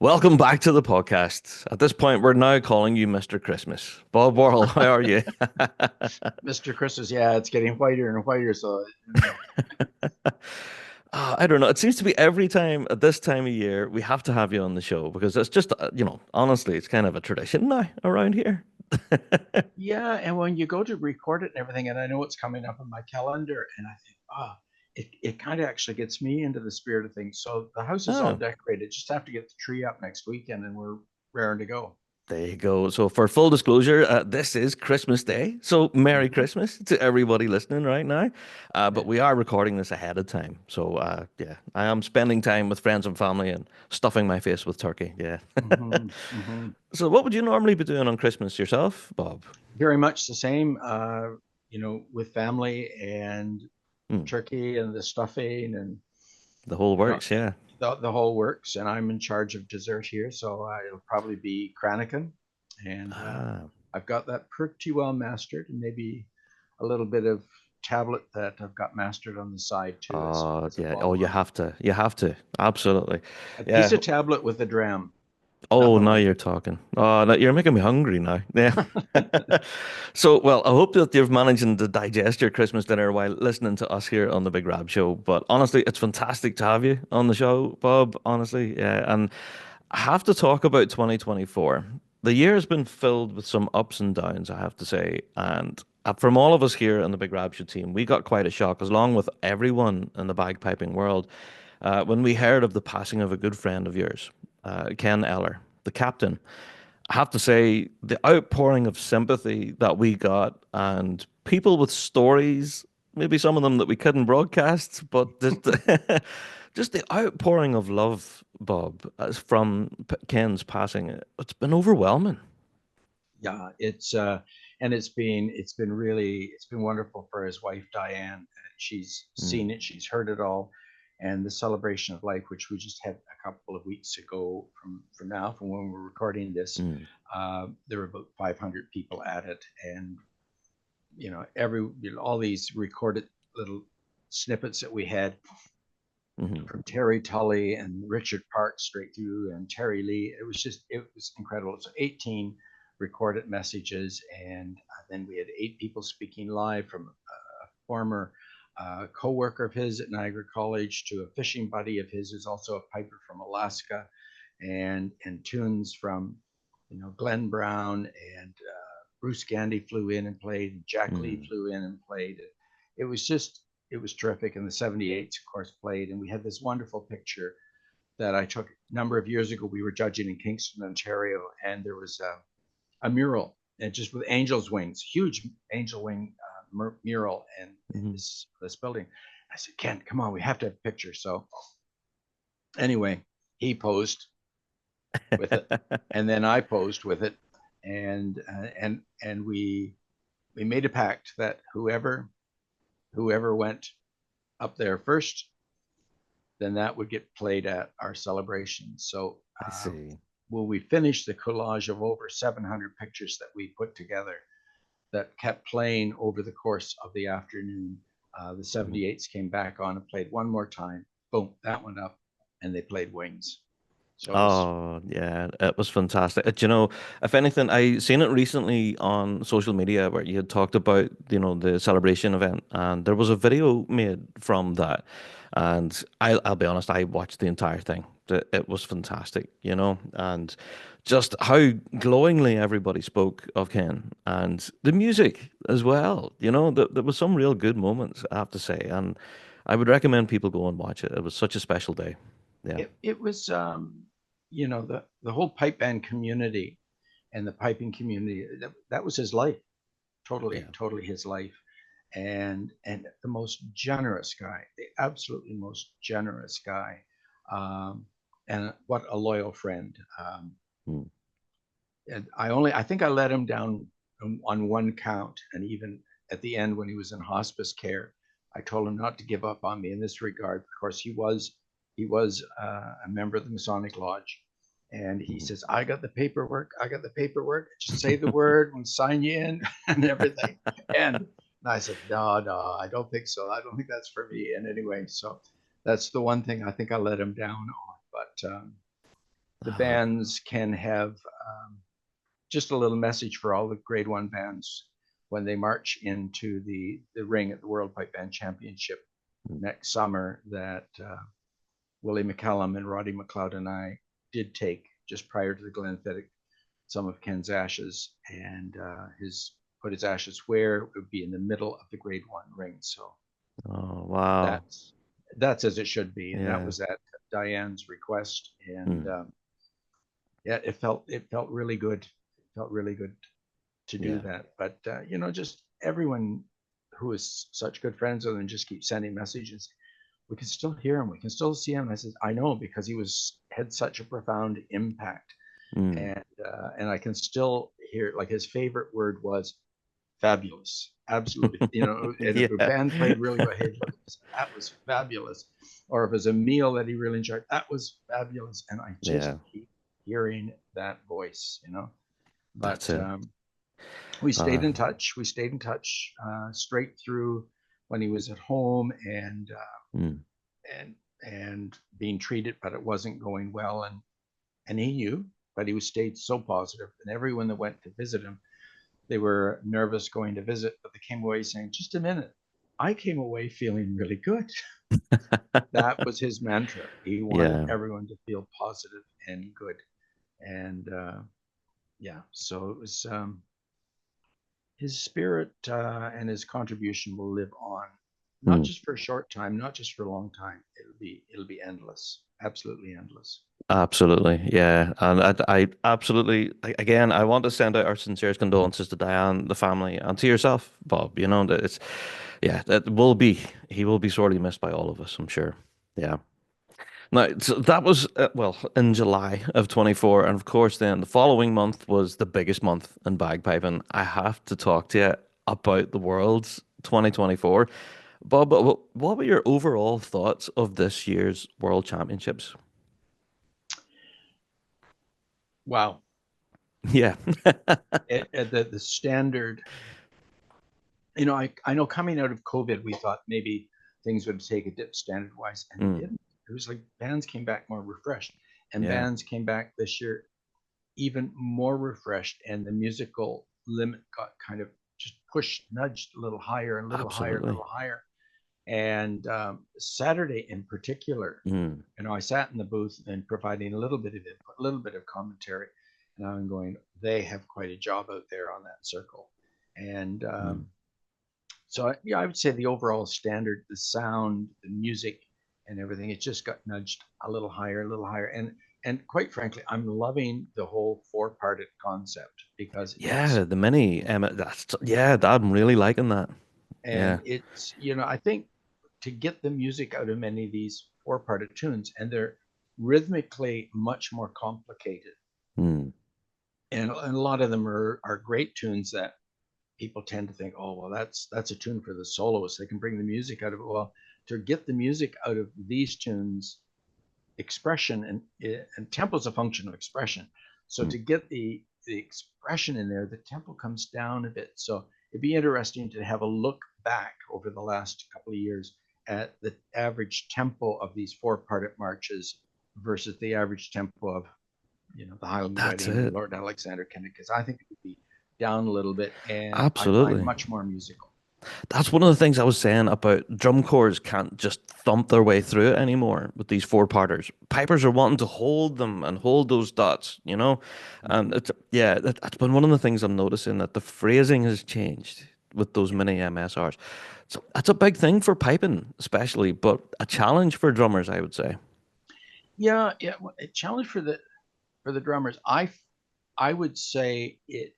Welcome back to the podcast. At this point, we're now calling you Mr. Christmas. Bob Worrall, how are you? Mr. Christmas, yeah, it's getting whiter and whiter. So, you know, I don't know. It seems to be every time at this time of year, we have to have you on the show because it's just, honestly, it's kind of a tradition now around here. yeah. And when you go to record it and everything, and I know it's coming up on my calendar, and I think, it kind of actually gets me into the spirit of things. So the house is all Oh, decorated. Just have to get the tree up next weekend, and we're raring to go. there you go. So, for full disclosure, this is Christmas Day. So, Merry Mhm. Christmas to everybody listening right now. But Yeah. we are recording this ahead of time. So, yeah, I am spending time with friends and family and stuffing my face with turkey. Yeah. Hmm. So, what would you normally be doing on Christmas yourself, Bob? Very much the same. With family and Hmm, turkey and the stuffing and the whole you know works, yeah. the whole works, and I'm in charge of dessert here, so it'll probably be Kraniken, and Ah, I've got that pretty well mastered, and maybe a little bit of tablet that I've got mastered on the side too as a yeah. Oh, you follow-on. have to. You have to. Absolutely. A piece Yeah. of tablet with a dram, Oh, nothing now like you're talking. Oh, no, you're making me hungry now. Yeah. it. So, well, I hope that you're managing to digest your Christmas dinner while listening to us here on the Big Rab Show. But honestly, it's fantastic to have you on the show, Bob. Honestly, yeah. And I have to talk about 2024. The year has been filled with some ups and downs, I have to say. And from all of us here on the Big Rab Show team, we got quite a shock, as along with everyone in the bagpiping world, when we heard of the passing of a good friend of yours, Ken Eller, the captain. I have to say, the outpouring of sympathy that we got, and people with stories, maybe some of them that we couldn't broadcast, but just, just the outpouring of love, Bob, as from Ken's passing, it's been overwhelming. Yeah, it's been really it's been wonderful for his wife Diane. She's Mm, seen it, she's heard it all, and the celebration of life, which we just had a couple of weeks ago from now, from when we're recording this, mm, there were about 500 people at it, and all these recorded little snippets that we had mhm. from Terry Tully and Richard Park straight through and Terry Lee. It was incredible. So 18 recorded messages, and then we had 8 people speaking live, from a former co-worker of his at Niagara College to a fishing buddy of his who's also a piper from Alaska, and tunes from Glenn Brown, and Bruce Gandy flew in and played, and Jack Lee Mm. flew in and played. It was just it was terrific. And the 78s, of course, played, and we had this wonderful picture that I took a number of years ago. We were judging in Kingston, Ontario, and there was a mural, and just with angels' wings, huge angel wing mural, in Mhm. this building. I said, Ken, come on, we have to have a picture. So anyway, he posed with it, and then I posed with it, and we made a pact that whoever went up there first, then that would get played at our celebration. So, I see. will we finish the collage of over 700 pictures that we put together that kept playing over the course of the afternoon? The Mhm. 78s came back on and played one more time. Boom, that went up, and they played Wings. So it was, Oh, yeah, it was fantastic. You know, if anything, I seen it recently on social media where you had talked about, the celebration event, and there was a video made from that. And I'll be honest, I watched the entire thing. It was fantastic, and just how glowingly everybody spoke of Ken and the music as well. There was some real good moments, I have to say, and I would recommend people go and watch it. It was such a special day. Yeah. it was, the whole pipe band community and the piping community. That was his life, totally, Yeah. totally his life. And the most generous guy, the absolutely most generous guy, um, and what a loyal friend. Mm. And I think I let him down on one count, and even at the end when he was in hospice care, I told him not to give up on me in this regard. Of course, he was a member of the Masonic Lodge, and he Mhm. says, "I got the paperwork. I got the paperwork. Just say the word, we'll sign you in, and everything." And I said, "No, no, I don't think so. I don't think that's for me." And anyway, so that's the one thing I think I let him down on. But the Uh, bands can have just a little message for all the grade one bands when they march into the ring at the World Pipe Band Championship next summer that Willie McCallum and Roddy McLeod and I did take just prior to the Glenfiddich some of Ken's ashes, and his put his ashes where it would be in the middle of the grade one ring. So oh, wow. that's that's as it should be, and that Yeah. was at Diane's request, and Mm, yeah, it felt really good. It felt really good to do yeah. that. But just everyone who is such good friends with him just keep sending messages. We can still hear him. We can still see him. I said, I know because he had such a profound impact, Mm. and I can still hear like his favorite word was fabulous, absolutely. And if a Yeah. band played really well, hey, look, that was fabulous. Or if it was a meal that he really enjoyed, that was fabulous. And I just Yeah. keep hearing that voice. That's But it. we stayed Uh, in touch. We stayed in touch straight through when he was at home mm. and and being treated, but it wasn't going well. And he knew, but he was stayed so positive. And everyone that went to visit him, they were nervous going to visit, but they came away saying, "Just a minute, I came away feeling really good." That was his mantra. He wanted Yeah. everyone to feel positive and good. And yeah, so it was his spirit and his contribution will live on, not Mm. just for a short time, not just for a long time. It'll be endless, absolutely endless. Absolutely, yeah, and I absolutely again, I want to send out our sincerest condolences to Diane, the family, and to yourself, Bob. You know that it's, yeah, that will be he will be sorely missed by all of us, I'm sure. Yeah. Now, so that was well in July of 24, and of course, then the following month was the biggest month in bagpiping. I have to talk to you about the World's 2024. Bob, what were your overall thoughts of this year's World Championships? Wow. Yeah. The standard, I know coming out of COVID, we thought maybe things would take a dip standard wise, and they Mm, didn't. It was like bands came back more refreshed, and yeah, bands came back this year even more refreshed, and the musical limit got kind of just pushed, nudged a little higher, a little higher, a absolutely. little higher. And Saturday in particular, Mm, I sat in the booth and providing a little bit of input, a little bit of commentary, and I'm going, they have quite a job out there on that circle. And mm. so, yeah, I would say the overall standard, the sound, the music, and everything, it just got nudged a little higher, a little higher. And quite frankly, I'm loving the whole four-parted concept because Yeah, the mini that's yeah, I'm really liking that. Yeah. I think to get the music out of many of these four-parted tunes, and they're rhythmically much more complicated, Mm, and a lot of them are great tunes that people tend to think, oh, well, that's a tune for the soloist. They can bring the music out of it. Well, to get the music out of these tunes, expression and tempo is a function of expression. So mm. to get the expression in there, the tempo comes down a bit. So it'd be interesting to have a look back over the last couple of years at the average tempo of these four-parted marches versus the average tempo of the Highland That's Wedding or it. Lord Alexander Kennedy, because I think it would be down a little bit, and I find Absolutely. much more musical. That's one of the things I was saying about drum corps can't just thump their way through it anymore with these four parters. Pipers are wanting to hold them and hold those dots, you know? And Mm-hmm. it's, yeah, that's been one of the things I'm noticing that the phrasing has changed with those mini MSRs. So that's a big thing for piping, especially, but a challenge for drummers, I would say. Yeah, yeah. A challenge for the drummers. I would say it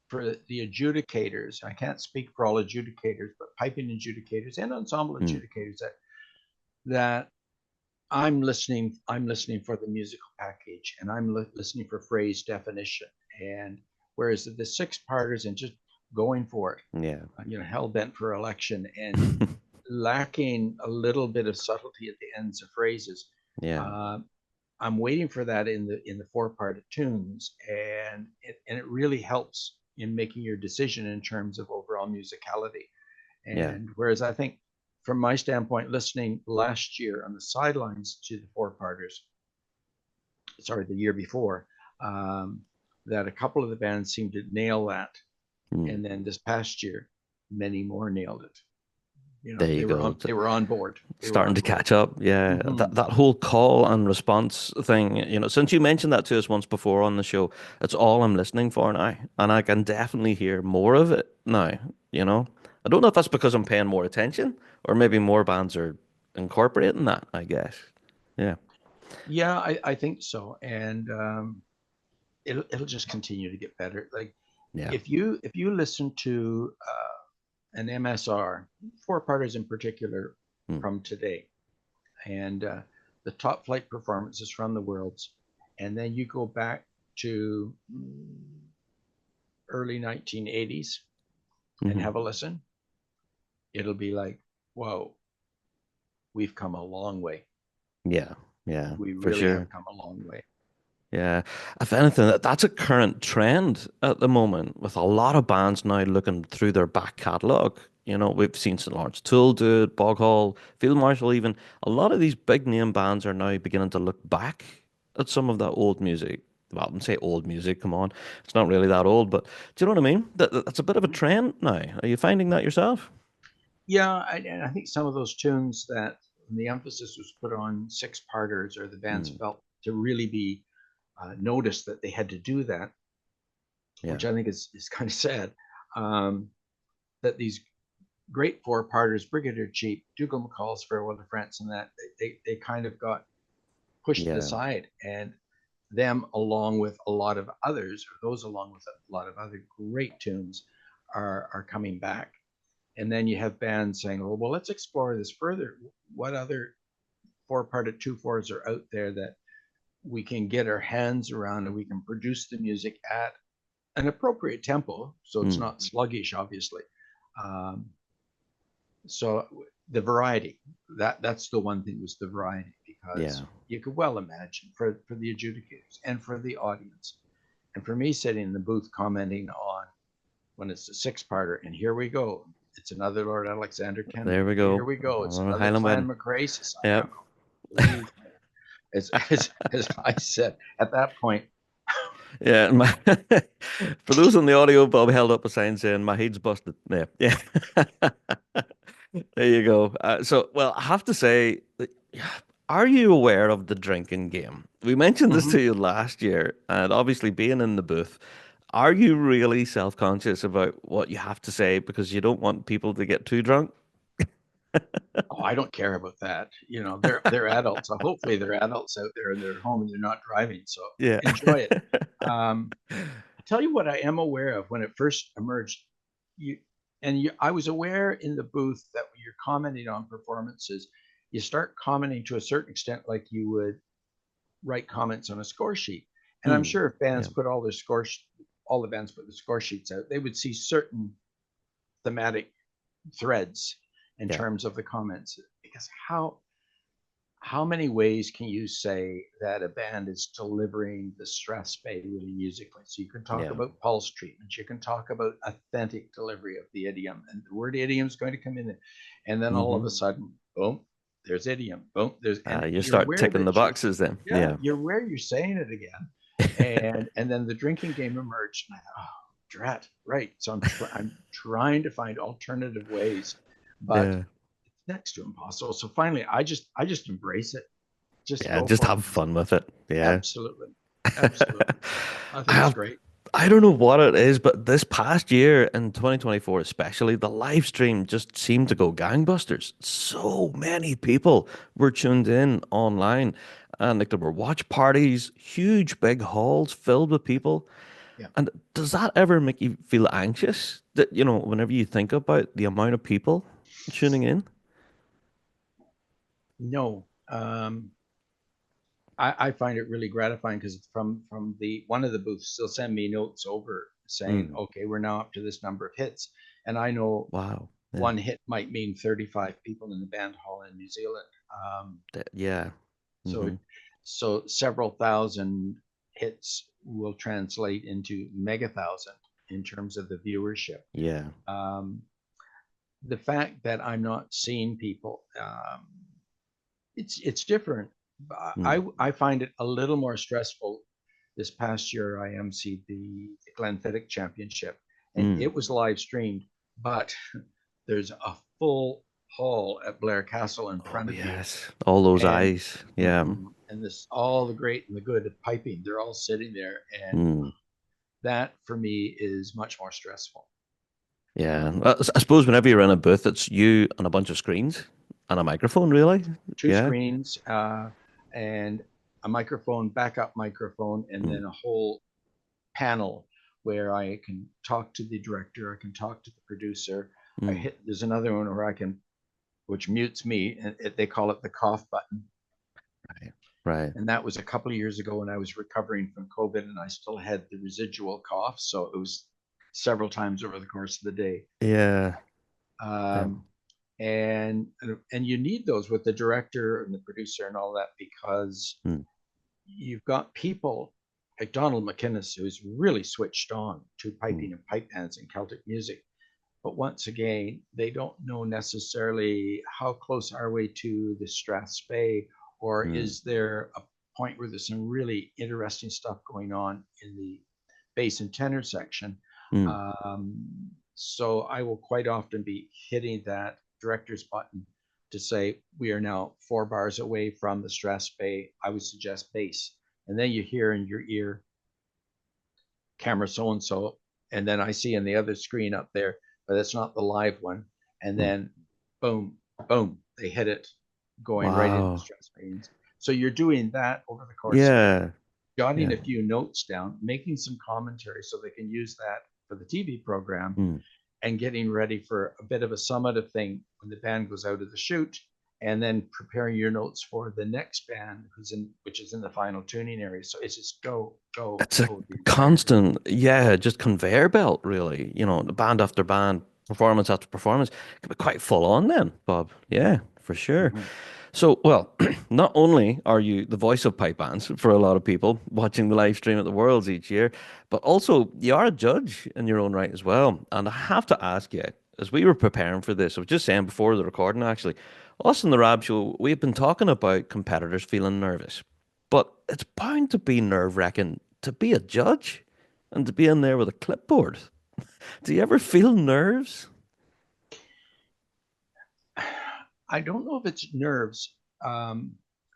for the adjudicators. I can't speak for all adjudicators, but piping adjudicators and ensemble Mm, adjudicators that I'm listening for the musical package, and I'm listening for phrase definition. And whereas the six parters and just going for it, yeah. hell bent for election and lacking a little bit of subtlety at the ends of phrases. Yeah. Uh, I'm waiting for that in the four-part tunes, and it really helps in making your decision in terms of overall musicality. Yeah. And whereas I think, from my standpoint, listening last year on the sidelines to the four-parters, sorry, the year before, um, that a couple of the bands seemed to nail that, Mm. and then this past year, many more nailed it. You know, There you go. they were on board. They were Starting on to board. catch up. Yeah, Hmm. that whole call and response thing, since you mentioned that to us once before on the show, it's all I'm listening for now, and I can definitely hear more of it now, you know. I don't know if that's because I'm paying more attention or maybe more bands are incorporating that, I guess. Yeah. Yeah, I think so, and it'll just continue to get better. Like Yeah. if you listen to an MSR, four parters in particular Mm. from today, and the top flight performances from the worlds, and then you go back to early 1980s and Hmm. have a listen, it'll be like, whoa, we've come a long way. Yeah. Yeah, We for really have sure. come a long way. Yeah. If anything, that's a current trend at the moment with a lot of bands now looking through their back catalogue. We've seen St. Lawrence Tool do it, Bog Hall, Field Marshal even. A lot of these big name bands are now beginning to look back at some of that old music. Well, I wouldn't say old music, come on. It's not really that old, but do you know what I mean? That's a bit of a trend now. Are you finding that yourself? Yeah, and I think some of those tunes that the emphasis was put on six parters, or the bands Mm, felt to really be noticed that they had to do that, yeah. which I think is kind of sad. Um, that these great four parters, Brigadier Cheap, Dougal McCall's Farewell to France, and that they kind of got pushed to the Yeah. side, and them along with a lot of others, or those along with a lot of other great tunes, are coming back. And then you have bands saying, well, let's explore this further. What other four-parted two fours are out there that we can get our hands around, and we can produce the music at an appropriate tempo, so it's Mm, not sluggish, obviously. Um, so the variety, that's the one thing, was the variety, yeah. because you could well imagine for the adjudicators and for the audience, and for me sitting in the booth commenting on when it's a six-parter, and here we go, it's another Lord Alexander There Kendall, we here go. we go, it's Oh, another Highland Clan Wind. McRae Society. Yep. I'm going, please, as I said at that point. Yeah, for those on the audio, Bob held up a sign saying my head's busted. Yeah, yeah. There you go. Well, I have to say, are you aware of the drinking game? We mentioned this Mhm. to you last year, and obviously being in the booth, are you really self-conscious about what you have to say because you don't want people to get too drunk? Oh, I don't care about that. You know, they're adults. So hopefully they're adults out there and they're at home and they're not driving. So Yeah. enjoy it. I tell you what I am aware of when it first emerged. You I was aware in the booth that when you're commenting on performances, you start commenting to a certain extent like you would write comments on a score sheet. And I'm Mm, sure if bands yeah. put all the bands put the score sheets out, they would see certain thematic threads in Yeah. terms of the comments. Because how many ways can you say that a band is delivering the stress really musically? So you can talk Yeah. about pulse treatments, you can talk about authentic delivery of the idiom, and the word idiom is going to come in, and then all of Hmm. a sudden, boom, there's idiom, boom, there's, and You you're start aware ticking the that boxes then. yeah, Yeah. you're aware you're saying it again, and then the drinking game emerged, and I thought, oh, drat, right. So I'm trying to find alternative ways, but Yeah. next to impossible. So finally, I just embrace it. Just Yeah. go Just for it. have fun with it. Yeah. Absolutely, absolutely. I I think it's have great. I don't know what it is, but this past year in 2024 especially, the live stream just seemed to go gangbusters. So many people were tuned in online, and like there were watch parties, huge big halls filled with people. Yeah. And does that ever make you feel anxious that, whenever you think about the amount of people tuning in? No, I find it really gratifying, because from the one of the booths, they'll send me notes over saying, Mm, okay, we're now up to this number of hits, and I know wow. Yeah. one hit might mean 35 people in the band hall in New Zealand. Yeah. So Hmm. so several thousand hits will translate into mega thousand in terms of the viewership. Yeah. Um, the fact that I'm not seeing people, it's different. Mm. I find it a little more stressful. This past year, I emceed the Glenfiddich Championship, and Mm. it was live streamed, but there's a full hall at Blair Castle in Oh front of you, yes, all those and eyes. Yeah. and this all the great and the good at piping, they're all sitting there, and Mm. that for me is much more stressful. Yeah. I suppose whenever you're in a booth, it's you and a bunch of screens and a microphone, really. Two Yeah. screens and a microphone, backup microphone, and Mm. then a whole panel where I can talk to the director, I can talk to the producer. Mm. There's another one where I can, which mutes me, and they call it the cough button. Right. Right. And that was a couple of years ago when I was recovering from COVID, and I still had the residual cough, so it was several times over the course of the day. Yeah. Yeah. Um, and and you need those with the director and the producer and all that because Mm. you've got people like Donald McInnes who's really switched on to Mm. piping and pipe bands and Celtic music. But once again, they don't know necessarily how close are we to the Strathspey, or Mm. is there a point where there's some really interesting stuff going on in the bass and tenor section. Mm. So I will quite often be hitting that director's button to say we are now 4 bars away from the Strathspey. I would suggest bass, and then you hear in your ear camera so and so, and then I see in the other screen up there, but it's not the live one. And Mm. then boom, boom, they hit it going right into the Wow. stress pains. So you're doing that over the course of a day, Yeah. jotting Yeah. a few notes down, making some commentary so they can use that for the TV program, Mm. and getting ready for a bit of a summative thing when the band goes out of the chute, and then preparing your notes for the next band which is in the final tuning area. So it's just go, go, It's a go the entire day. constant, yeah, just conveyor belt, really. The band after band, performance after performance. It can be quite full on then, Bob. Yeah, for sure. Mm-hmm. So, well, not only are you the voice of pipe bands for a lot of people watching the live stream at the Worlds each year, but also you are a judge in your own right as well. And I have to ask you, as we were preparing for this, I was just saying before the recording actually, us in the Rab Show, we've been talking about competitors feeling nervous, but it's bound to be nerve-wracking to be a judge and to be in there with a clipboard. Do you ever feel nerves? I don't know if it's nerves. Um,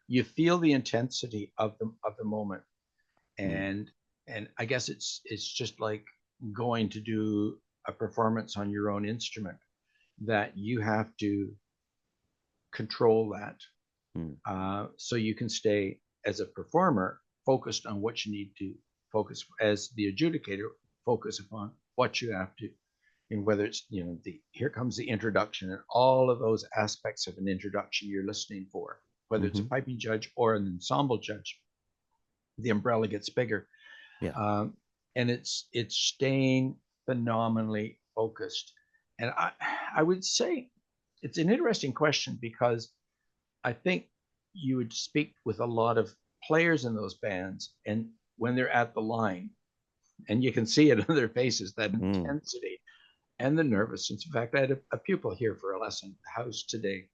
you feel the intensity of the moment, Mm. and I guess it's just like going to do a performance on your own instrument that you have to control that, Mm. so you can stay as a performer focused on what you need to focus, as the adjudicator focus upon what you have to, and whether it's the here comes the introduction and all of those aspects of an introduction you're listening for, whether it's a Hmm. piping judge or an ensemble judge, the umbrella gets bigger, Yeah. um, and it's staying phenomenally focused. And I would say it's an interesting question because I think you would speak with a lot of players in those bands, and when they're at the line, and you can see it on their faces, that Mm. intensity and the nervousness. In fact, I had a pupil here for a lesson at the house today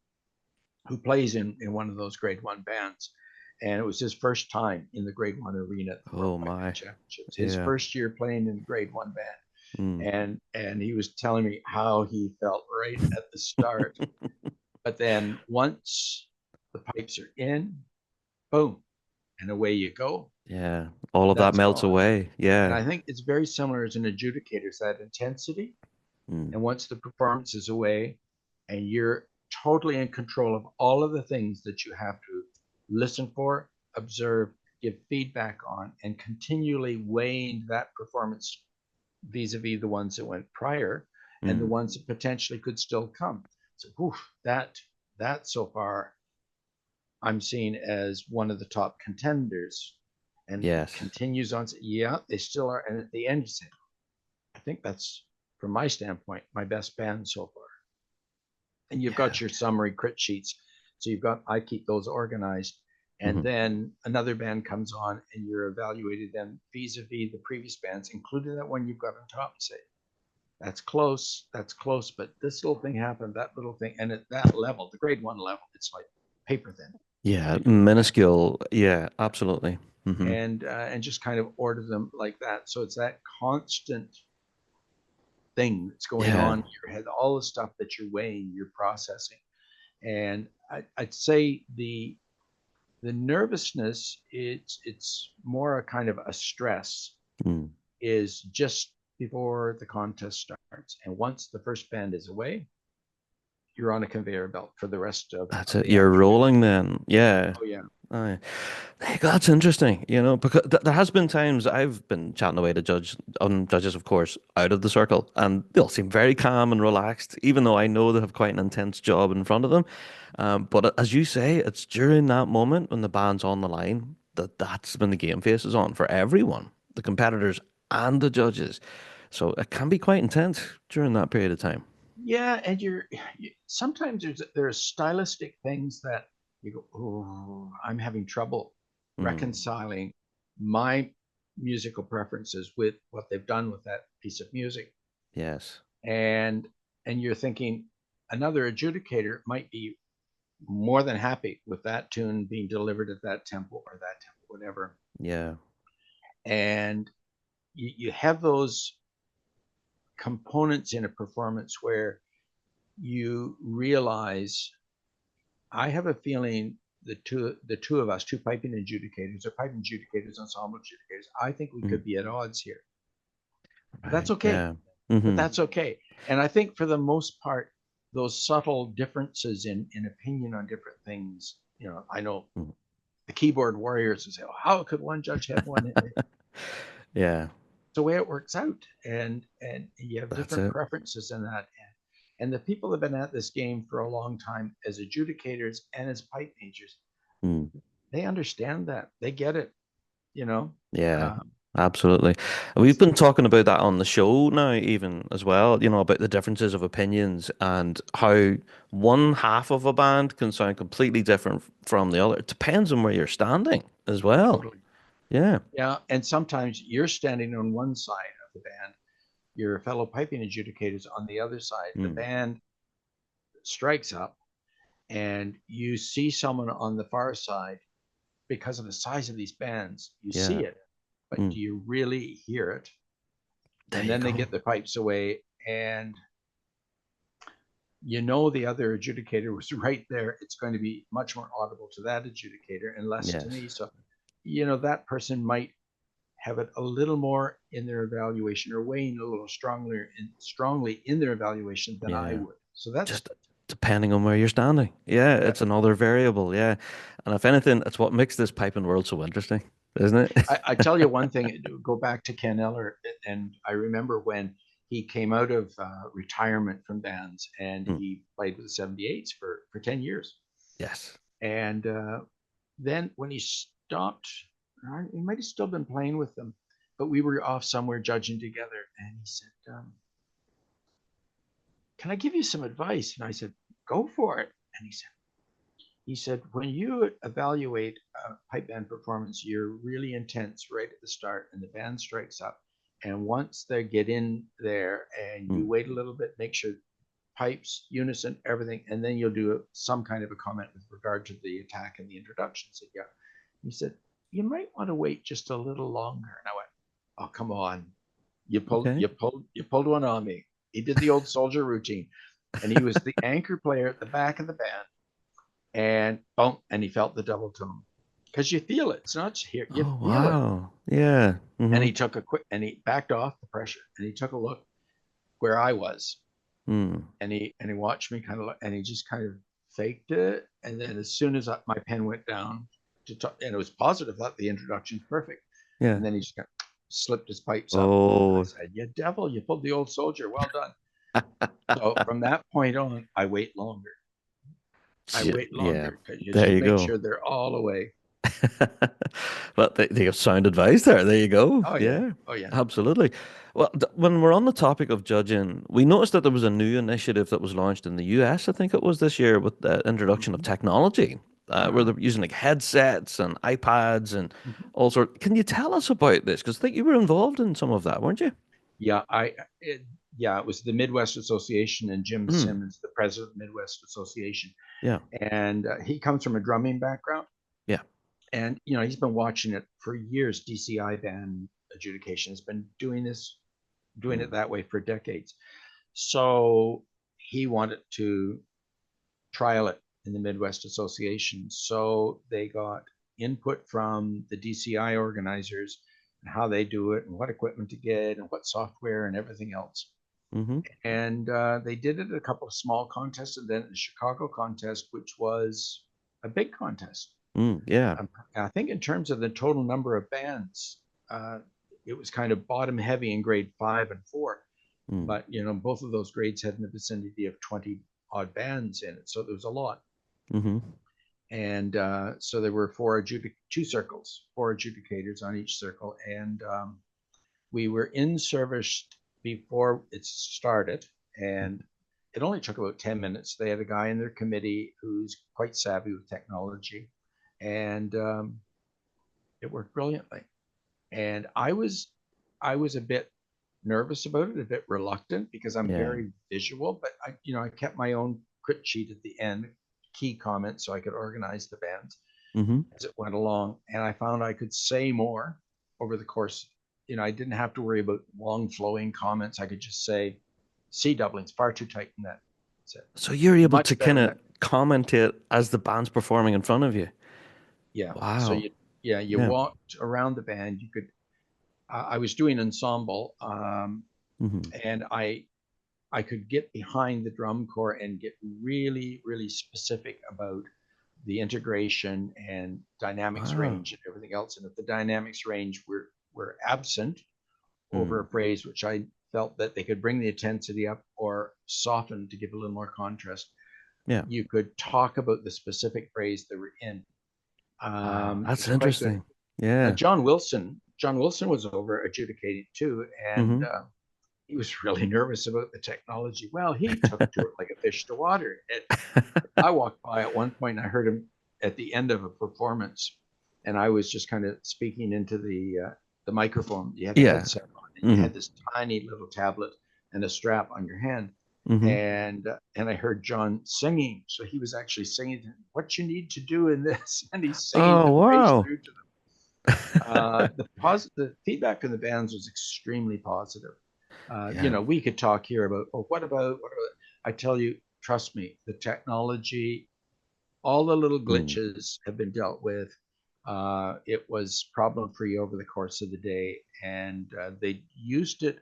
who plays in one of those grade one bands. And it was his first time in the grade one arena at the World Oh Piping my. Championships, his Yeah. first year playing in the grade one band. Mm. And he was telling me how he felt right at the start. But then once the pipes are in, boom, and away you go. Yeah. All of that That's melts gone. away. And Yeah. I think it's very similar as an adjudicator, it's that intensity. Mm. And once the performance is away and you're totally in control of all of the things that you have to listen for, observe, give feedback on, and continually weighing that performance vis-a-vis the ones that went prior and the Mm. ones that potentially could still come. So that so far I'm seeing as one of the top contenders, and Yes. continues on. Yeah, they still are. And at the end, you say, I think that's, from my standpoint, my best band so far. And you've Yeah. got your summary crit sheets. So I keep those organized. And Hmm. then another band comes on and you're evaluated then vis-a-vis the previous bands, including that one you've got on top. Say, that's close, but this little thing happened, that little thing. And at that level, the grade one level, it's like paper thin. Yeah, to do that, minuscule. Yeah, absolutely. Hmm. and just kind of order them like that. So it's that constant thing that's going Yeah. on in your head, all the stuff that you're weighing, you're processing. And I'd say the nervousness, it's more a kind of a stress, Mm. is just before the contest starts. And once the first band is away, you're on a conveyor belt for the rest That's of it. the You're afternoon. rolling then. Yeah. Oh yeah. Aye. Hey, that's interesting, because th there has been times I've been chatting away to judges, of course, out of the circle, and they'll seem very calm and relaxed, even though I know they have quite an intense job in front of them. But as you say, it's during that moment when the band's on the line that's when the game face is on for everyone, the competitors and the judges. So it can be quite intense during that period of time. Yeah, and sometimes there's stylistic things that you go, oh, I'm having trouble Mm, reconciling my musical preferences with what they've done with that piece of music. yes. And you're thinking another adjudicator might be more than happy with that tune being delivered at that tempo or that tempo, whatever. Yeah. And you have those components in a performance where you realize, I have a feeling the two of us, two piping adjudicators or piping adjudicators, ensemble adjudicators, I think we Mm, could be at odds here. But that's right. okay. Yeah. But Hmm. that's okay. And I think for the most part, those subtle differences in opinion on different things, I know the keyboard warriors will say, "Oh, how could one judge have one?" It's Yeah. the way it works out, and you have That's different it. preferences in that. And the people that have been at this game for a long time as adjudicators and as pipe majors, Mm. they understand that. They get it, you know. Yeah, Um, absolutely. We've it's been talking about that on the show now, even as well, about the differences of opinions and how one half of a band can sound completely different from the other. It depends on where you're standing as well. totally, Yeah. yeah. And sometimes you're standing on one side of the band, your fellow piping adjudicators on the other side. The Mm. band strikes up, and you see someone on the far side. Because of the size of these bands, you Yeah. see it, but do Mm. you really hear it? There And you then they go. get the pipes away, and the other adjudicator was right there. It's going to be much more audible to that adjudicator and less to Yes. me. So, that person might have it a little more in their evaluation, or weighing a little strongly in their evaluation than I Yeah. would. So that's Just depending on where you're standing. Yeah, it's that's another variable. Yeah. And if anything, it's what makes this piping world so interesting, isn't it? I tell you one thing. Go back to Ken Eller, and I remember when he came out of retirement from bands, and Mm. he played with the 78s for 10 years. Yes. And then when he stopped, he might have still been playing with them, but we were off somewhere judging together, and he said, "Can I give you some advice?" And I said, "Go for it." And he said, when you evaluate a pipe band performance, you're really intense right at the start, and the band strikes up. And once they get in there, and you Mm. wait a little bit, make sure pipes, unison, everything, and then you'll do some kind of a comment with regard to the attack and the introduction. So yeah, he said, you might want to wait just a little longer. And I went, oh, come on, Okay. you pulled one on me. He did the old soldier routine, and he was the anchor player at the back of the band, and boom, and he felt the double tone, because you feel it. It's not just here, you Oh, feel it. wow. Yeah. And Hmm. he backed off the pressure, and he took a look where I was, Mm. and he watched me kind of look, and he just kind of faked it. And then as soon as my pen went down to talk, and it was positive, that the introduction's perfect, Yeah. and then he just kind of slipped his pipes up, and I Oh. said, "You devil, you pulled the old soldier. Well done." So from that point on, I wait longer. I wait Yeah. longer because you There just you make go. sure they're all away. But they have sound advice there. There you go. Oh yeah, Yeah, oh yeah. absolutely. Well, when we're on the topic of judging, we noticed that there was a new initiative that was launched in the US, I think it was this year, with the introduction of Mm-hmm. technology, where Uh-huh. they're using like headsets and iPads and Mm-hmm. all sort. Can you tell us about this? Because I think you were involved in some of that, weren't you? Yeah, it was the Midwest Association, and Jim Mm. Simmons, the president of the Midwest Association. Yeah. And he comes from a drumming background, Yeah. and he's been watching it for years. DCI band adjudication has been doing it Mm. that way for decades. So he wanted to trial it in the Midwest Association. So they got input from the DCI organizers and how they do it and what equipment to get and what software and everything else. Mm-hmm. And they did it at a couple of small contests, and then the Chicago contest, which was a big contest. Yeah. I think in terms of the total number of bands, uh, it was kind of bottom heavy in grade 5 and 4. Mm. But both of those grades had in the vicinity of 20 odd bands in it, so there was a lot. Mm-hmm. And so there were two circles, 4 adjudicators on each circle, and we were in service before it started, and it only took about 10 minutes. They had a guy in their committee who's quite savvy with technology, and it worked brilliantly. And I was a bit nervous about it, a bit reluctant, because I'm Yeah. very visual, but I kept my own crit sheet at the end, key comments, so I could organize the bands Mm-hmm. as it went along. And I found I could say more over the course. I didn't have to worry about long flowing comments. I could just say, C doubling's far too tight in that. That's it. So you're able to Much better kind in of that. commentate as the band's performing in front of you. Yeah. So Wow. you Yeah. walked around the band. You could. I was doing ensemble, Mm-hmm. and I could get behind the drum corps and get really, really specific about the integration and dynamics Wow. range and everything else. And if the dynamics range were absent over Mm. a phrase, which I felt that they could bring the intensity up or soften to give a little more contrast, Yeah. you could talk about the specific phrase they were in. Wow. It That's was quite good. interesting. Yeah. John Wilson was over adjudicating too, and Mm-hmm. he was really nervous about the technology. Well, he took to it like a fish to water. I walked by at one point and I heard him at the end of a performance, and I was just kind of speaking into the microphone. You had a Yeah. headset on, and you Mm-hmm. had this tiny little tablet and a strap on your hand. Mm-hmm. And I heard John singing, so he was actually singing what you need to do in this, and he's singing Oh, the phrase wow. through to them. The feedback in the bands was extremely positive. Yeah. We could talk here about, oh, what about? I tell you, trust me, the technology, all the little Mm. glitches have been dealt with. It was problem free over the course of the day, and they used it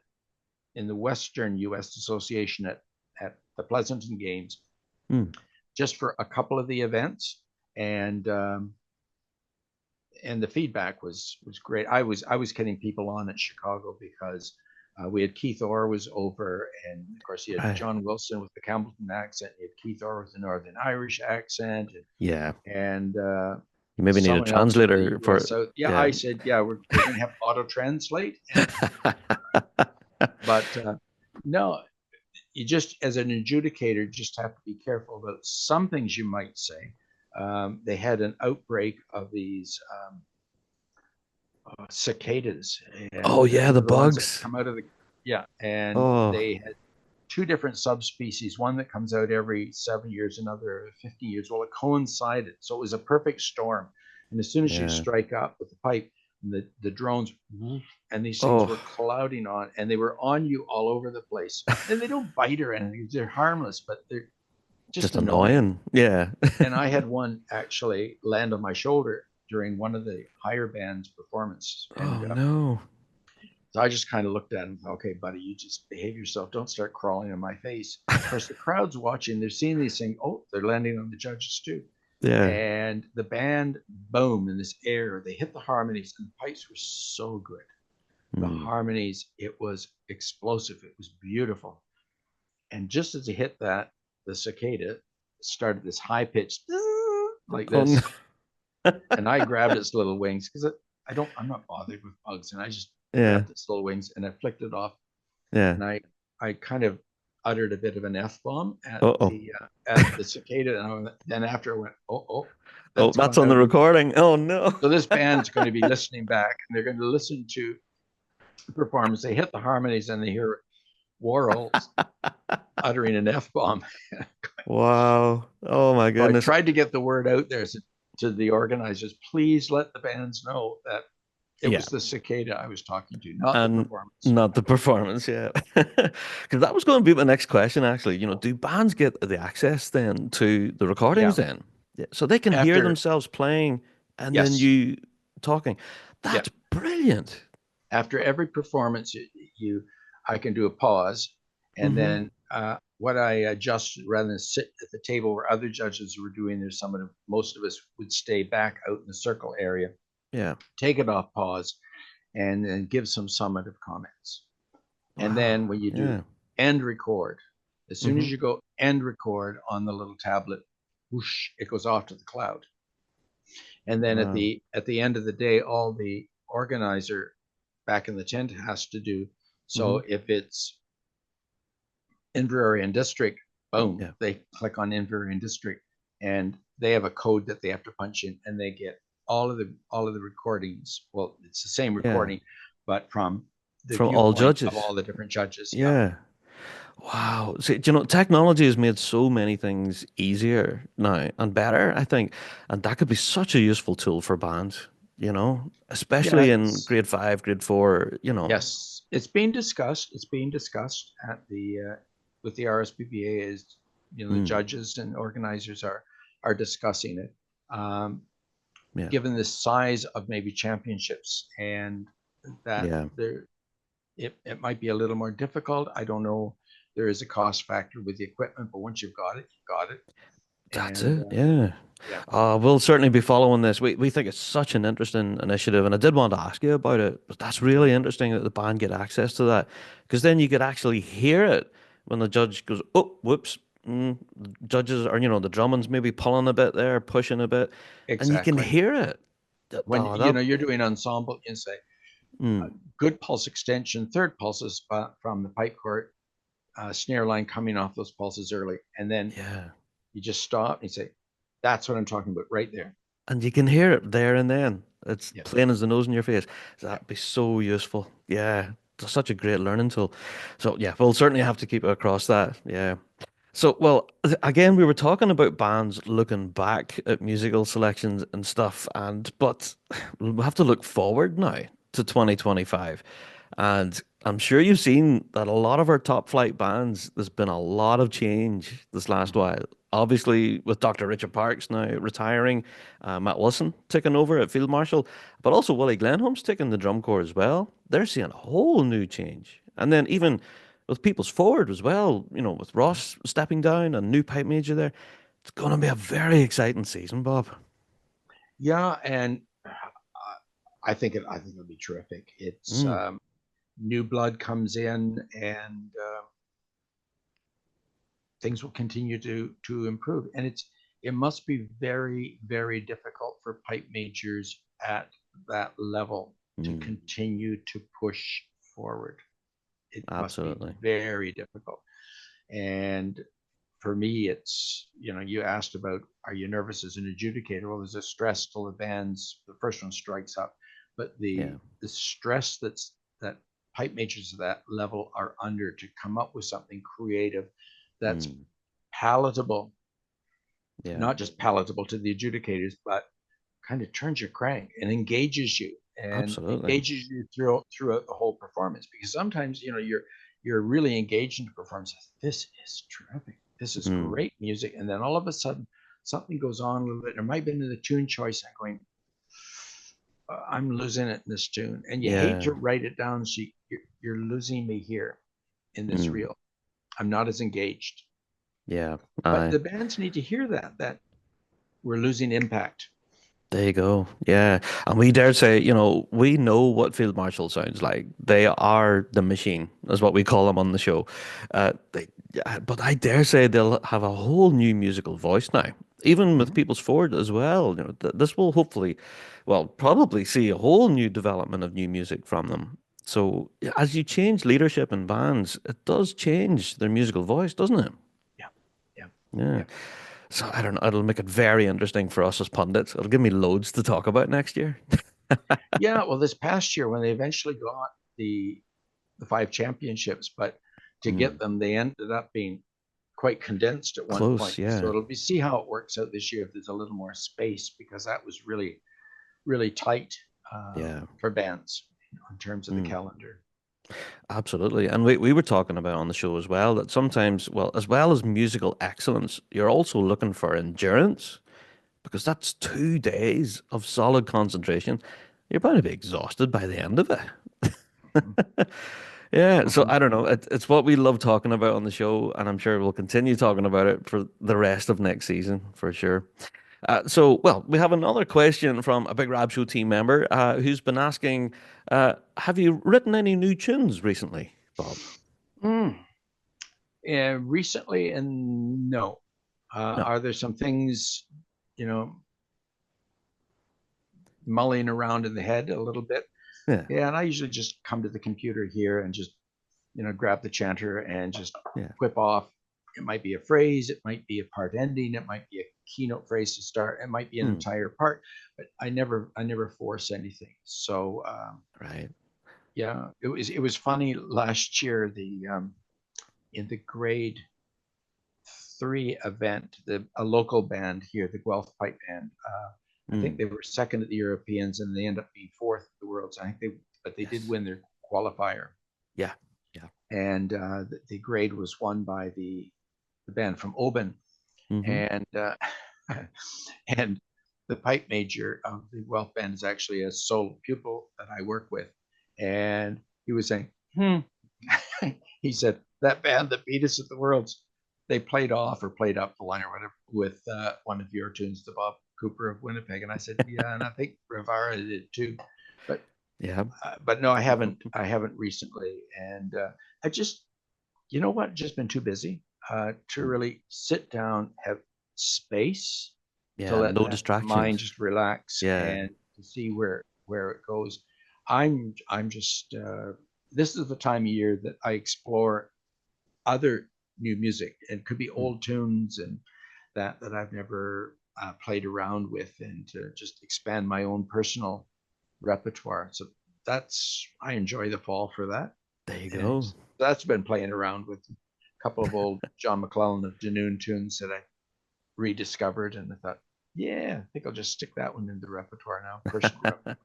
in the Western U.S. Association at the Pleasanton Games Mm. just for a couple of the events, and the feedback was great. I was getting people on at Chicago because we had Keith Orr was over, and of course you had Right. John Wilson with the Campbellton accent, you had Keith Orr with the Northern Irish accent, Yeah. and You maybe need a someone else with the translator U.S. for, South. Yeah, yeah. I said, yeah, we're going to have auto translate, but no, you just as an adjudicator just have to be careful about some things you might say. They had an outbreak of these cicadas, Oh, and yeah, the the ones that bugs. come out of the yeah, and Oh, they had two different subspecies, one that comes out every 7 years, another 50 years. Well, it coincided, so it was a perfect storm. And as soon as you yeah. strike up with the pipe, the drones and these things Oh, were clouding on, and they were on you all over the place. And they don't bite or anything; they're harmless, but they're just just annoying. annoying. Yeah. And I had one actually land on my shoulder during one of the higher band's performances, Oh, and no. so I just kind of looked at him. Okay, buddy, you just behave yourself. Don't start crawling on my face. Of course, the crowd's watching. They're seeing these things. Oh, they're landing on the judges too. Yeah. And the band, boom, in this air, they hit the harmonies, and the pipes were so good. The Mm. harmonies, it was explosive. It was beautiful. And just as he hit that, the cicada started this high pitched like Oh, no. this, and I grabbed its little wings because I'm not bothered with bugs, and I just Yeah. grabbed its little wings and I flicked it off, Yeah. and I kind of uttered a bit of an f bomb Uh-oh. at the cicada, and then after I went, oh, Oh, that's that's gone on the out. recording. Oh, no. So this band's going to be listening back, and they're going to listen to the performance. They hit the harmonies, and they hear Worrall uttering an f bomb. Wow. Oh my So I goodness. tried to get the word out there to the organizers, please let the bands know that it Yeah. was the cicada I was talking to, not the And performance. not the performance, yeah. Because that was going to be my next question, actually. Do bands get the access then to the recordings Yeah. then? Yeah. So they can hear After, themselves playing and then yes. you talking. Yeah. That's brilliant. After every performance, you, I can do a pause, and Hmm. then what I adjust rather than sit at the table where other judges were doing their summit, most of us would stay back out in the circle area, Yeah. take it off pause, and then give some summative comments. And Wow. then when you do Yeah. end record, as soon as Hmm. you go end record on the little tablet, whoosh, it goes off to the cloud. And then at Wow. the end of the day, all the organizer back in the tent has to do. So Hmm. if it's Inverary and District, boom, Yeah. they click on Inverary and District, and they have a code that they have to punch in, and they get all of the recordings. Well, it's the same Yeah. recording, but from the From all viewpoint of judges. all the different judges. Yeah, Yeah. Wow. See, technology has made so many things easier now and better, I think. And that could be such a useful tool for bands, yeah, especially in grade five, grade four, yes, it's being discussed. It's being discussed at the with the RSPBA. Is the Mm, judges and organizers are discussing it. Um, yeah, Given the size of maybe championships and that yeah. there it might be a little more difficult. I don't know. There is a cost factor with the equipment, but once you've got it, you've got it. That's And it. Yeah. yeah, We'll certainly be following this. We think it's such an interesting initiative, and I did want to ask you about it. But that's really interesting that the band get access to that, because then you could actually hear it when the judge goes, "Oh, whoops." The judges are, the drumming's maybe pulling a bit there, pushing a bit, and you can exactly. hear it. When Oh, that. you're doing ensemble, you say Mm, good pulse extension, third pulses from the pipe court, snare line coming off those pulses early, and then yeah. you just stop and you say, "That's what I'm talking about right there." And you can hear it there and then. It's Yes. plain as the nose in your face. Yeah. That'd be so useful. Yeah. It's such a great learning tool. So yeah, we'll certainly have to keep it across that. Yeah. So, well, again, we were talking about bands looking back at musical selections and stuff, but we'll have to look forward now to 2025. And I'm sure you've seen that a lot of our top flight bands, there's been a lot of change this last Mhm. while. Obviously, with Dr. Richard Parks now retiring, Matt Wilson taking over at Field Marshal, but also Willie Glenholm's taking the drum corps as well. They're seeing a whole new change. And then even with People's Forward as well, with Ross stepping down and new pipe major there, it's going to be a very exciting season, Bob. Yeah, and I think it'll be terrific. It's Mm, new blood comes in, and things will continue to improve. And it must be very very difficult for pipe majors at that level to mm, continue to push forward. It must be absolutely. very difficult. And for me, it's, you asked about, are you nervous as an adjudicator? Well, there's a stress till the bands, the first one strikes up, but Yeah. the stress that pipe majors at that level are under to come up with something creative that's Mm, palatable, yeah. not just palatable to the adjudicators, but kind of turns your crank and Absolutely. engages you throughout the whole performance. Because sometimes you're really engaged in the performance. This is terrific. This is Mm, great music, and then all of a sudden something goes on a little bit. There might be in the tune choice. I'm going, I'm losing it in this tune, and you hate yeah. to write it down. So you're losing me here in this Mm, reel. I'm not as engaged. yeah. But Aye. the bands need to hear that we're losing impact. There you go. Yeah. And we dare say, we know what Field Marshal sounds like. They are the machine, is what we call them on the show. Yeah, but I dare say they'll have a whole new musical voice now, even with Mhm. People's Forward as well. This will hopefully, well, probably see a whole new development of new music from them. So yeah, as you change leadership in bands, it does change their musical voice, doesn't it? Yeah, yeah, Yeah. yeah. So I don't know. It'll make it very interesting for us as pundits. It'll give me loads to talk about next year. Yeah, well, this past year when they eventually got the five championships, but to get Mm, them, they ended up being quite condensed at one point. Close, So yeah. it'll be see how it works out this year if there's a little more space because that was really really tight Yeah. for bands in terms of the Mm, calendar. absolutely. And we were talking about on the show as well that sometimes, well as musical excellence, you're also looking for endurance because that's 2 days of solid concentration. You're bound to be exhausted by the end of it. Mhm. Yeah, so Mhm. I don't know. It's what we love talking about on the show, and I'm sure we'll continue talking about it for the rest of next season for sure. So, we have another question from a Big Rab Show team member who's been asking, have you written any new tunes recently, Bob? Mm. And recently, and no, No. are there some things, you know, mulling around in the head a little bit? Yeah, Yeah, and I usually just come to the computer here and just, grab the chanter and just yeah. whip off. It might be a phrase, it might be a part ending, it might be a keynote phrase to start, it might be an Hmm. entire part, but I never force anything. So Right. yeah, it was funny last year in the grade 3 event, a local band here, the Guelph Pipe Band. I think Hmm. they were second at the Europeans and they ended up being fourth at the Worlds. But they did Yes. win their qualifier, Yeah. Yeah. and the grade was won by the band from Oban, Mm-hmm. and and the pipe major of the Guelph band is actually a solo pupil that I work with, and he was saying, he said that band that beat us at the Worlds, they played off or played up the line or whatever with one of your tunes, the Bob Cooper of Winnipeg, and I said, yeah, and I think Rivara did too, but Yeah. but no, I haven't recently, and I just, you know what, just been too busy to really sit down, have space to Yeah. let No that mind distractions. just relax Yeah. and to see where it goes. I'm just this is the time of year that I explore other new music. It could be Mm. old tunes and that I've never played around with, and to just expand my own personal repertoire. So that's I enjoy the fall for that, There you and go. that's been playing around with a couple of old John McClellan of Danoon tunes that I rediscovered, and I thought, yeah, I think I'll just stick that one in the repertoire now, personal repertoire.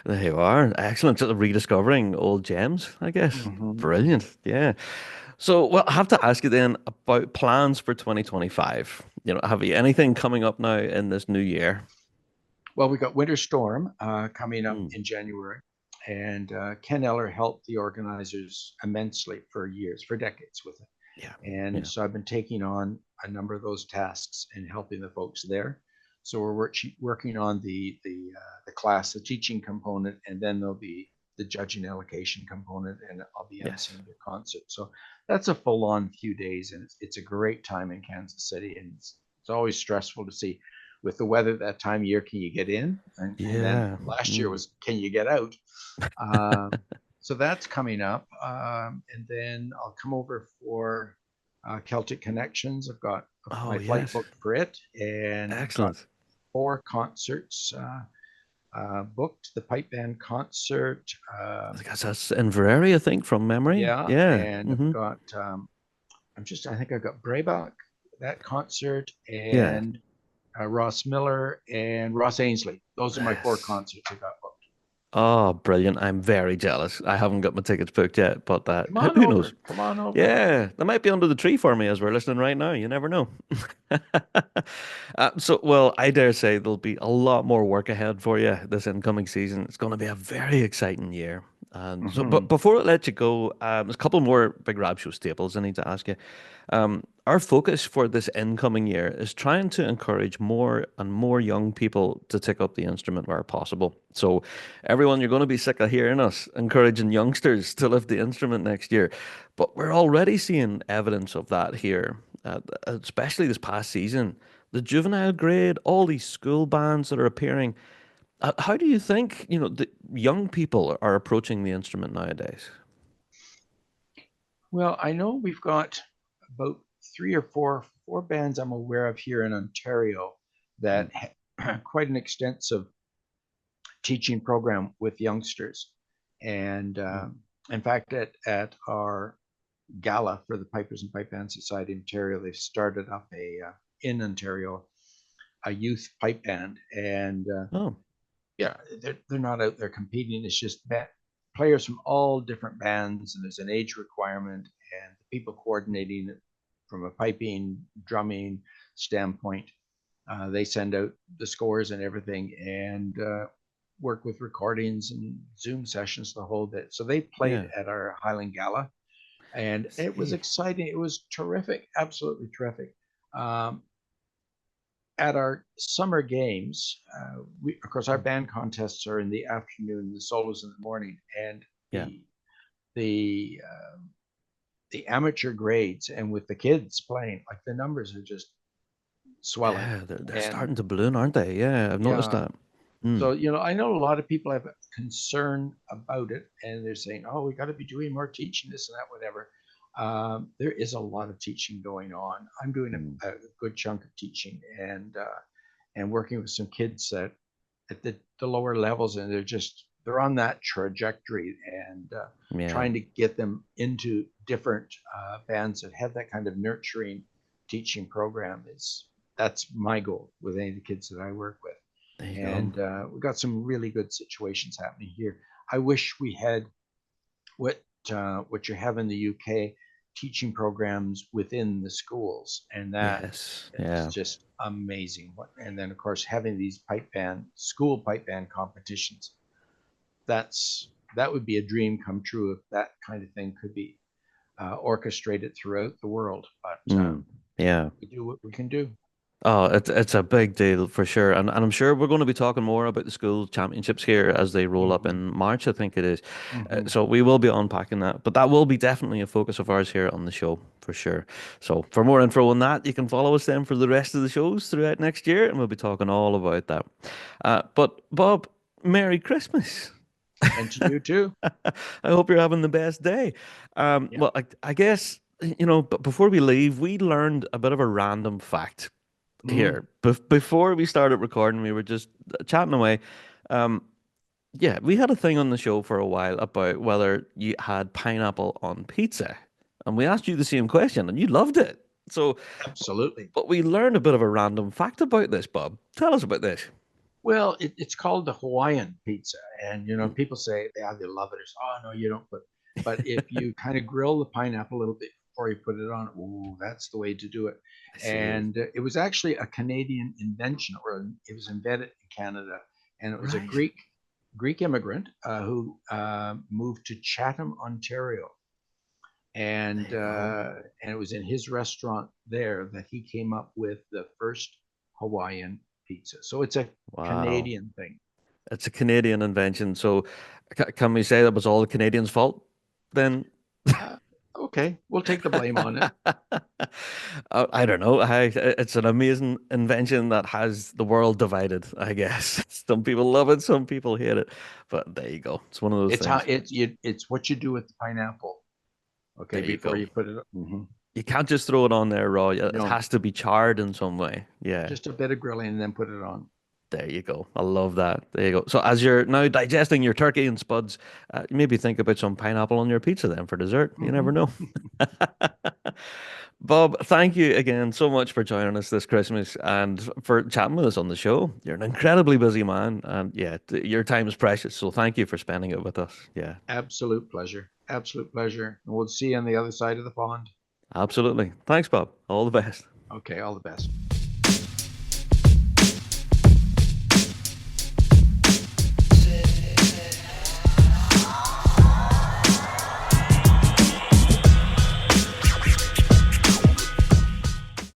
There you are. Excellent. Sort of rediscovering old gems, I guess. Mm-hmm, mm-hmm. Brilliant. Yeah. So, I have to ask you then about plans for 2025. Have you anything coming up now in this new year? Well, we got Winter Storm coming up Mm. in January, and Ken Eller helped the organizers immensely for years, for decades with it. Yeah. And Yeah. so I've been taking on a number of those tasks and helping the folks there. So we're working on the class, the teaching component, and then there'll be the judging allocation component, and I'll be Yes. emceeing the concert. So that's a full-on few days, and it's a great time in Kansas City, and it's always stressful to see with the weather that time of year, can you get in? And then Yeah. last year Mm. was, can you get out? Um, so that's coming up. And then I'll come over for Celtic Connections. I've got Oh, my flight yes. booked for it, and I've got Excellent. 4 concerts booked. The pipe band concert, I guess that's Inverary, I think, from memory. yeah, Yeah. and I've Hmm. got I think I've got Braybach, that concert, Yeah. and Ross Miller and Ross Ainsley. Those are my 4 concerts I got booked. Oh, brilliant. I'm very jealous. I haven't got my tickets booked yet, but Come who on who knows? over. Come on over. Yeah, they might be under the tree for me as we're listening right now. You never know. I dare say there'll be a lot more work ahead for you this incoming season. It's going to be a very exciting year. And so, but Mm-hmm. before I let you go, there's a couple more Big Rab Show staples I need to ask you. Our focus for this incoming year is trying to encourage more and more young people to take up the instrument where possible. So, everyone, you're going to be sick of hearing us encouraging youngsters to lift the instrument next year. But we're already seeing evidence of that here, especially this past season. The juvenile grade, all these school bands that are appearing. How do you think, the young people are approaching the instrument nowadays? Well, I know we've got about 3 or 4 bands I'm aware of here in Ontario Mm. that quite an extensive teaching program with youngsters. And Mm. in fact, at our gala for the Pipers and Pipe Band Society in Ontario. They've started up in Ontario a youth pipe band, and Oh, yeah, they're not out there competing. It's just players from all different bands, and there's an age requirement, and the people coordinating it from a piping, drumming standpoint. They send out the scores and everything, and work with recordings and Zoom sessions the whole bit. So they played yeah. at our Highland Gala, and it was See. exciting. It was terrific, absolutely terrific. Um, at our summer games, of course, our band contests are in the afternoon, the solos in the morning, and Yeah. the uh, the amateur grades, and with the kids playing, like the numbers are just swelling. Yeah, they're And starting to balloon, aren't they? Yeah, I've noticed yeah, that. Mm. so I know a lot of people have concern about it, and they're saying, "Oh, we got to be doing more teaching, this and that, whatever." There is a lot of teaching going on. I'm doing Mm. a good chunk of teaching, and working with some kids that at the lower levels, and they're on that trajectory, and Yeah, trying to get them into different bands that have that kind of nurturing teaching program is that's my goal with any of the kids that I work with. there you go. And we've got some really good situations happening here. I wish we had what what you have in the UK, teaching programs within the schools, and that Yes, is yeah. just amazing. And then of course having these school pipe band competitions, that would be a dream come true if that kind of thing could be orchestrated throughout the world. But Mm. Yeah. we do what we can do. Oh, it's a big deal for sure, and I'm sure we're going to be talking more about the school championships here as they roll up Mm-hmm. in March, I think it is. Mm-hmm. So we will be unpacking that, but that will be definitely a focus of ours here on the show for sure. So for more info on that, you can follow us then for the rest of the shows throughout next year, and we'll be talking all about that. But Bob, Merry Christmas. And to you too. I hope you're having the best day. Yeah. Well, I guess, but before we leave, we learned a bit of a random fact Mm-hmm. here. Before we started recording, we were just chatting away. Um, yeah, we had a thing on the show for a while about whether you had pineapple on pizza, and we asked you the same question, and you loved it. So, Absolutely. but we learned a bit of a random fact about this, Bob. Tell us about this. Well, it's called the Hawaiian pizza, and people say yeah, they love it. Or oh no, you don't put. But if you kind of grill the pineapple a little bit before you put it on, ooh, that's the way to do it. I see. And it was actually a Canadian invention, or it was invented in Canada, and it was a Right. Greek immigrant who moved to Chatham, Ontario, There and you go. it was in his restaurant there that he came up with the first Hawaiian pizza. So it's a Wow. Canadian thing. It's a Canadian invention. So, can we say that was all the Canadians' fault then? Uh, okay, we'll take the blame on it. I don't know. It's an amazing invention that has the world divided, I guess. Some people love it, some people hate it. But there you go. It's one of those It's how things. it's what you do with the pineapple. Okay, There you before go. you put it. Mm-hmm. You can't just throw it on there raw. It No, has to be charred in some way. Yeah. just a bit of grilling and then put it on. There you go. I love that. There you go. So as you're now digesting your turkey and spuds, maybe think about some pineapple on your pizza then for dessert. You never Mm-hmm. know. Bob, thank you again so much for joining us this Christmas and for chatting with us on the show. You're an incredibly busy man, and yeah, your time is precious. So thank you for spending it with us. Yeah, Absolute pleasure. Absolute pleasure. And we'll see you on the other side of the pond. absolutely. Thanks, Bob. All the best. Okay, all the best.